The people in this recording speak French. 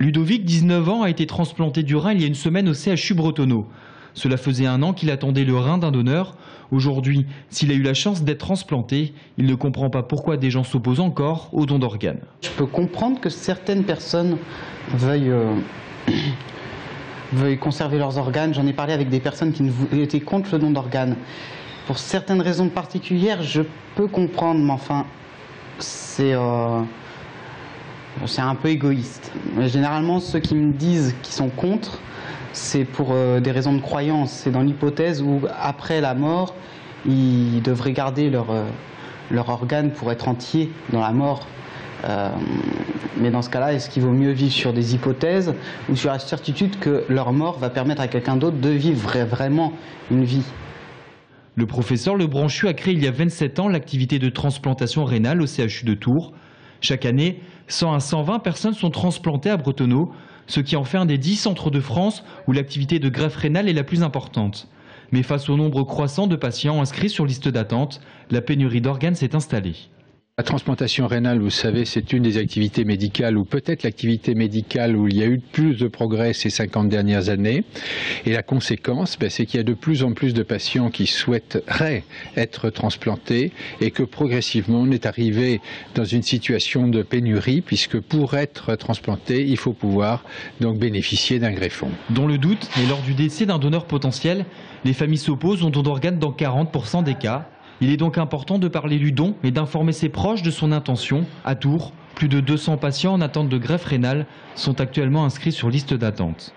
Ludovic, 19 ans, a été transplanté du rein il y a une semaine au CHU Bretonneau. Cela faisait 1 an qu'il attendait le rein d'un donneur. Aujourd'hui, s'il a eu la chance d'être transplanté, il ne comprend pas pourquoi des gens s'opposent encore au don d'organes. Je peux comprendre que certaines personnes veuillent conserver leurs organes. J'en ai parlé avec des personnes qui étaient contre le don d'organes. Pour certaines raisons particulières, je peux comprendre, mais enfin, c'est un peu égoïste. Mais généralement, ceux qui me disent qu'ils sont contre, c'est pour des raisons de croyance. C'est dans l'hypothèse où, après la mort, ils devraient garder leur organe pour être entier dans la mort. Mais dans ce cas-là, est-ce qu'il vaut mieux vivre sur des hypothèses ou sur la certitude que leur mort va permettre à quelqu'un d'autre de vivre vraiment une vie? Le professeur Lebranchu a créé il y a 27 ans l'activité de transplantation rénale au CHU de Tours. Chaque année, 100 à 120 personnes sont transplantées à Bretonneau, ce qui en fait un des 10 centres de France où l'activité de greffe rénale est la plus importante. Mais face au nombre croissant de patients inscrits sur liste d'attente, la pénurie d'organes s'est installée. La transplantation rénale, vous savez, c'est une des activités médicales, ou peut-être l'activité médicale où il y a eu plus de progrès ces 50 dernières années. Et la conséquence, c'est qu'il y a de plus en plus de patients qui souhaiteraient être transplantés et que progressivement on est arrivé dans une situation de pénurie, puisque pour être transplanté, il faut pouvoir donc bénéficier d'un greffon. Dans le doute, et lors du décès d'un donneur potentiel, les familles s'opposent au don d'organes dans 40% des cas. Il est donc important de parler du don et d'informer ses proches de son intention. À Tours, plus de 200 patients en attente de greffe rénale sont actuellement inscrits sur liste d'attente.